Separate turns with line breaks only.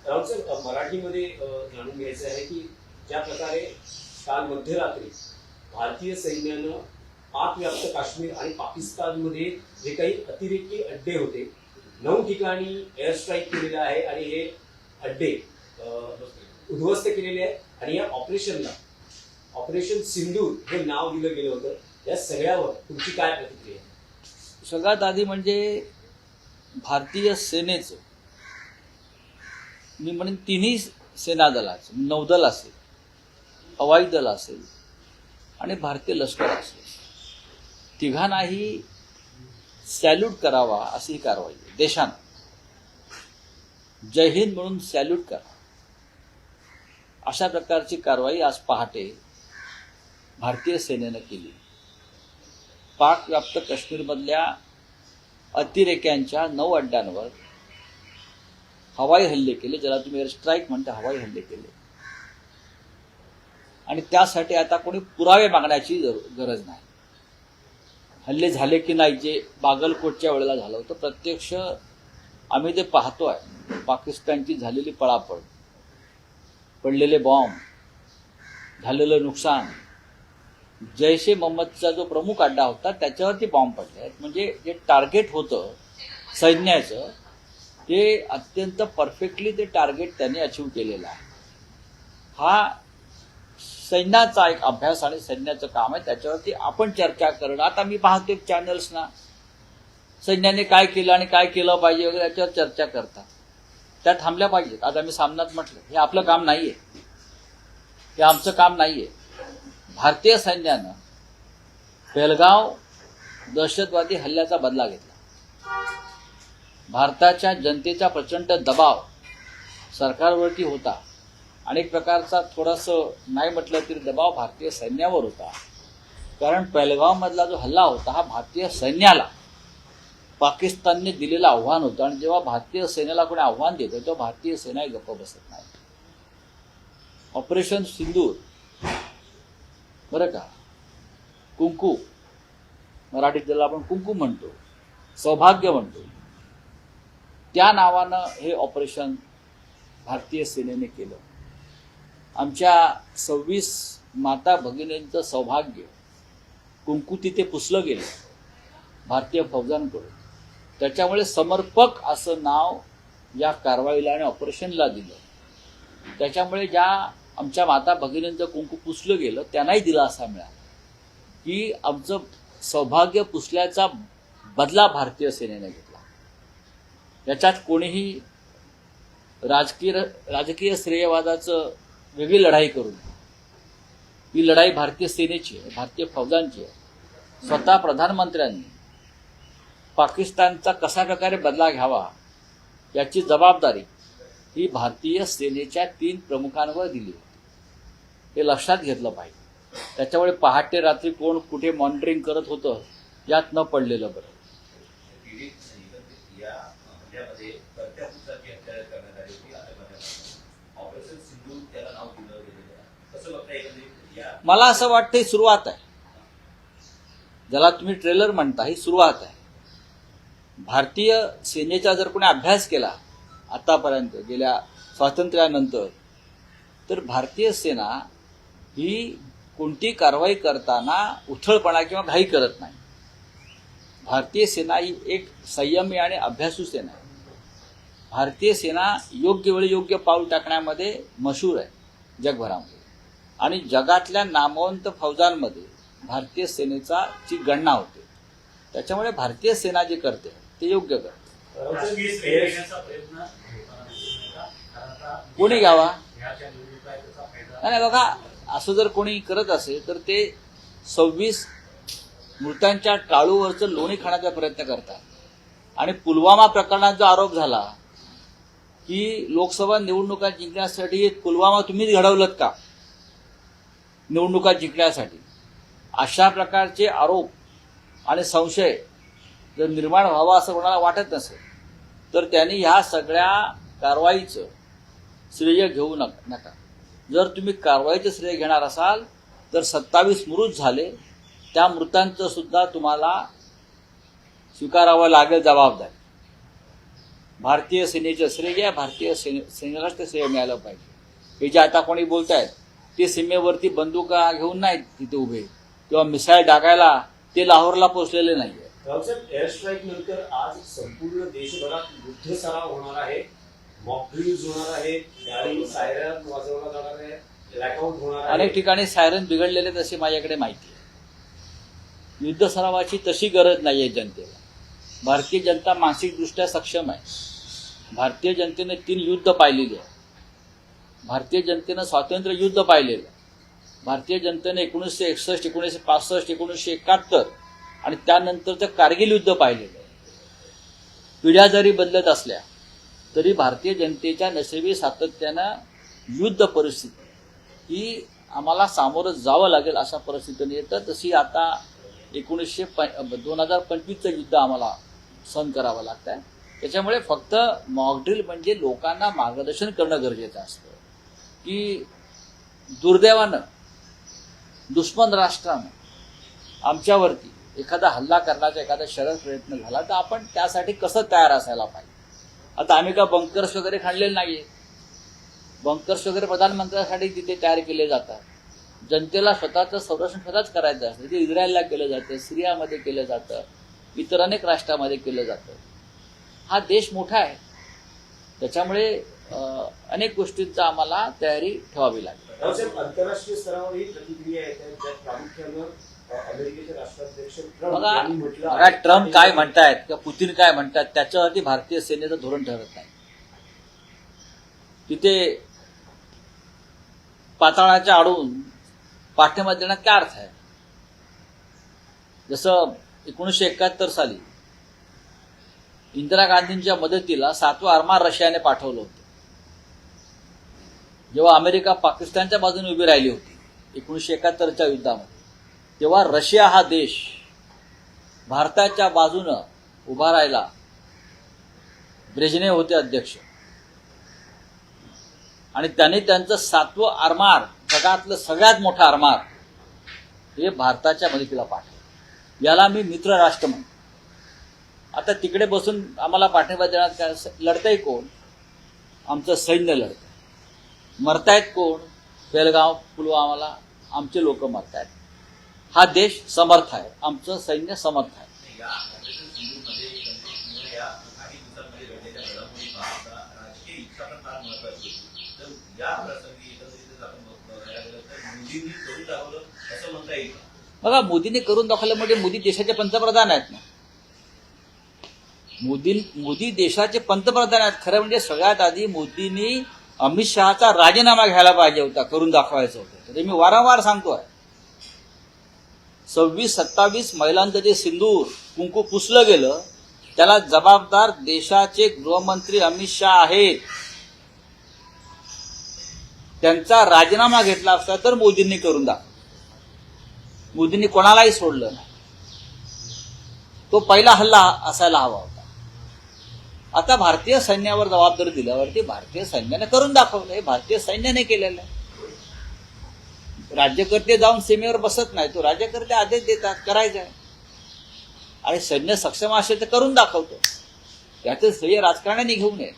Raut sir, मराठीमध्ये जाणून घ्यायचं आहे की ज्या प्रकारे काल मध्यरात्री भारतीय सैन्यानं पाकव्याप्त काश्मीर आणि पाकिस्तानमध्ये जे काही अतिरेकी अड्डे होते 9 ठिकाणी एअर स्ट्राईक केलेला आहे आणि हे अड्डे उद्ध्वस्त केलेले आहेत आणि या ऑपरेशनला ऑपरेशन सिंदूर हे नाव दिलं गेलं होतं. या सगळ्यावर तुमची काय प्रतिक्रिया आहे?
सगळ्यात आधी म्हणजे भारतीय सेनेचं, मी म्हणेन तिन्ही सेना दलाचं, नौदल असेल, हवाई दल असेल आणि भारतीय लष्कर असेल, तिघांनाही सॅल्यूट करावा अशी ही कारवाई आहे. देशानं जय हिंद म्हणून सॅल्यूट करा अशा प्रकारची कारवाई आज पहाटे भारतीय सेनेनं केली. पाक व्याप्त काश्मीरमधल्या अतिरेक्यांच्या 9 अड्ड्यांवर हवाई हल्ले केले, ज्याला तुम्ही एअर स्ट्राईक म्हणता, हवाई हल्ले केले. आणि त्यासाठी आता कोणी पुरावे मागण्याची गरज नाही. हल्ले झाले की नाही, जे बागलकोटच्या वेळेला झालं होतं, प्रत्यक्ष आम्ही ते पाहतोय. पाकिस्तानची झालेली पळापळ, पडलेले बॉम्ब, झालेलं नुकसान, जैश ए मोहम्मदचा जो प्रमुख अड्डा होता त्याच्यावरती बॉम्ब पडले आहेत. म्हणजे जे टार्गेट होतं सैन्याचं ते अत्यंत परफेक्टली ते टार्गेट त्यांनी अचीव केलेलं आहे. हा सैन्याचा एक अभ्यास आणि सैन्याचं काम आहे, त्याच्यावरती आपण चर्चा करणं. आता मी पाहतो चॅनल्सना सैन्याने काय केलं आणि काय केलं पाहिजे वगैरे याच्यावर चर्चा करतात. त्या थांबल्या पाहिजेत. आज आम्ही सामनात म्हटलं हे आपलं काम नाहीये, हे आमचं काम नाहीये. भारतीय सैन्यानं पेहलगाव दहशतवादी हल्ल्याचा बदला घेतला. भारताच्या जनतेचा प्रचंड दबाव सरकारवरती होता आणि एक प्रकारचा थोडंसं नाही म्हटलं तरी दबाव भारतीय सैन्यावर होता. कारण पेहलगावमधला जो हल्ला होता हा भारतीय सैन्याला पाकिस्तानने दिलेलं आव्हान होतं. आणि जेव्हा भारतीय सेनेला कोणी आव्हान देतं तेव्हा भारतीय सेना गप्प बसत नाही. ऑपरेशन सिंदूर, बरं का, कुंकू, मराठीत ज्याला आपण कुंकू म्हणतो, सौभाग्य म्हणतो, त्या नावानं हे ऑपरेशन भारतीय सेनेने केलं. आमच्या 26 माता भगिनींचं सौभाग्य कुंकू तिथे पुसलं गेलं भारतीय फौजांकडून. त्याच्यामुळे समर्पक असं नाव या कारवाईला आणि ऑपरेशनला दिलं. त्याच्यामुळे ज्या आमच्या माता भगिनींचं कुंकू पुसलं गेलं त्यांनाही दिलासा मिळाला की आमचं सौभाग्य पुसल्याचा बदला भारतीय सेनेने घेतला. याच्यात कोणीही राजकीय श्रेयवादाचं वेगळी लढाई करून, ही लढाई भारतीय सेनेची आहे, भारतीय फौजांची आहे. स्वतः प्रधानमंत्र्यांनी पाकिस्तानचा कशा प्रकारे बदला घ्यावा याची जबाबदारी ही भारतीय सेनेच्या 3 प्रमुखांवर दिली होती. हे लक्षात घेतलं पाहिजे. त्याच्यामुळे पहाटे रात्री कोण कुठे मॉनिटरिंग करत होतं यात न पडलेलं बरं. मला असं वाटतं ही सुरुवात आहे. ज्याला तुम्ही ट्रेलर म्हणता ही सुरुवात आहे. भारतीय सेनेचा जर कोणी अभ्यास केला आतापर्यंत गेल्या स्वातंत्र्यानंतर, तर भारतीय सेना ही कोणती कारवाई करताना उथळपणा किंवा घाई करत नाही. भारतीय सेना ही एक संयमी आणि अभ्यासू सेना आहे. भारतीय सेना योग्य वेळी योग्य पाऊल टाकण्यामध्ये मशहूर आहे जगभरामध्ये. आणि जगातल्या नामवंत फौजांमध्ये भारतीय सेनेची गणना होते. त्याच्यामुळे भारतीय सेना जे करते ते योग्य करते. कोणी घ्यावा नाही बघा. असं जर कोणी करत असेल तर ते 26 मृतांच्या टाळूवरचं लोणी खाण्याचा प्रयत्न करतात. आणि पुलवामा प्रकरणात जो आरोप झाला की लोकसभा निवडणुका जिंकण्यासाठी पुलवामा तुम्हीच घडवलं का, निवडणुका जिंकण्यासाठी, अशा प्रकारचे आरोप आणि संशय जर निर्माण व्हावा असं कोणाला वाटत नसेल तर त्यांनी ह्या सगळ्या कारवाईचं श्रेय घेऊ नका. जर तुम्ही कारवाईचं श्रेय घेणार असाल तर 27 मृत झाले, त्या मृतांचं सुद्धा तुम्हाला स्वीकारावं लागेल जबाबदारी. भारतीय सेनेचं श्रेय घ्या, भारतीय सेनेलाच ते श्रेय मिळालं पाहिजे. हे जे आता कोणी बोलतायत ते सीमेवरती बंदुका घेऊन नाहीत तिथे उभे किंवा मिसाईल टाकायला ते लाहोरला पोहोचलेले नाहीये.
रावसाहेब, एअर स्ट्राईक नंतर आज संपूर्ण देशभरात युद्ध सराव होणार आहे, मॉक ड्रिल्स होणार आहे, त्यावेळी सायरन वाजवला जाणार आहे, ब्लॅकआउट होणार आहे.
अनेक ठिकाणी सायरन बिघडलेले तशी माझ्याकडे माहिती आहे. युद्ध सरावाची तशी गरज नाहीये जनतेला. भारतीय जनता मानसिकदृष्ट्या सक्षम आहे. भारतीय जनतेने 3 युद्ध पाहिलेली आहे. भारतीय जनतेनं स्वातंत्र्य युद्ध पाहिलेलं. भारतीय जनतेने 1961, 1965, 1971 आणि त्यानंतरचं कारगिल युद्ध पाहिलेलं आहे. पिढ्या जरी बदलत असल्या तरी भारतीय जनतेच्या नशिबी सातत्यानं युद्ध परिस्थिती ही आम्हाला सामोरं जावं लागेल अशा परिस्थितीने येतं. तशी आता 2025चं युद्ध आम्हाला सहन करावं लागतं आहे. त्याच्यामुळे फक्त मॉकड्रिल म्हणजे लोकांना मार्गदर्शन करणं गरजेचं असतं की दुर्दैवानं दुश्मन राष्ट्रानं आमच्यावरती एखादा हल्ला करण्याचा एखादा शरद प्रयत्न झाला तर आपण त्यासाठी कसं तयार असायला पाहिजे. आता आम्ही का बंकर्स वगैरे खाणलेले नाहीये. बंकर्स वगैरे प्रधानमंत्र्यांसाठी तिथे तयार केले जातात. जनतेला स्वतःचं संरक्षण स्वतःच करायचं असतं. ते इस्रायलला केलं जातं, सिरियामध्ये केलं जातं, इतर अनेक राष्ट्रामध्ये केलं जातं. हा देश मोठा आहे. त्याच्यामुळे अनेक गोष्टींचा आम्हाला तयारी ठेवावी लागेल.
रावसाहेब, आंतरराष्ट्रीय स्तरावर ही प्रतिक्रिया येत आहे, ज्यात प्रामुख्यानं अमेरिकेचे राष्ट्राध्यक्ष
बघा ट्रम्प काय म्हणतायत किंवा पुतीन काय म्हणतात त्याच्यावरती भारतीय सेनेचं धोरण ठरत नाही. तिथे पाताळाच्या आडून पाठिंबा देण्यात काय अर्थ आहे. जसं 1971 साली इंदिरा गांधींच्या मदतीला 7वं आरमार रशियाने पाठवलं होतं. जेव्हा अमेरिका पाकिस्तानच्या बाजूने उभी राहिली होती 1971च्या युद्धामध्ये, तेव्हा रशिया हा देश भारताच्या बाजूनं उभा राहिला. ब्रेझनेव्ह होते अध्यक्ष आणि त्यांनी त्यांचं 7वं आरमार, जगातलं सगळ्यात मोठं आरमार हे भारताच्या मदतीला पाठवलं. याला मी मित्र राष्ट्र म्हणतो. आता तिकडे बसून आम्हाला पाठिंबा देण्यात काय, लढतंय कोण? आमचं सैन्य लढतंय. मरतायत कोण? बेलगाव, पुलवामाला आमचे लोक मरतायत. हा देश समर्थ आहे, आमचं सैन्य समर्थ आहे. बघा, मोदींनी करून दाखवलं म्हणजे मोदी देशाचे पंतप्रधान आहेत ना. मोदी देशाचे पंतप्रधान आहेत. खरं म्हणजे सगळ्यात आधी मोदींनी अमित शहाचा राजीनामा घ्यायला पाहिजे होता, करून दाखवायचं होतं. ते मी वारंवार सांगतोय. 26-27 महिलांचं जे सिंदूर कुंकू पुसलं गेलं त्याला जबाबदार देशाचे गृहमंत्री अमित शहा आहेत. त्यांचा राजीनामा घेतला असता तर मोदींनी करून दाखवलं. मोदींनी कोणालाही सोडलं नाही. तो पहिला हल्ला असायला हवा होता. आता भारतीय सैन्यावर जबाबदारी दिल्यावरती भारतीय सैन्याने करून दाखवलं. हे भारतीय सैन्याने केलेलं आहे. राज्यकर्ते जाऊन सीमेवर बसत नाही, तो राज्यकर्ते आदेश देतात करायचं आहे आणि सैन्य सक्षम असेल तर करून दाखवतो. त्याचं श्रेय राजकारण्यांनी घेऊ नये.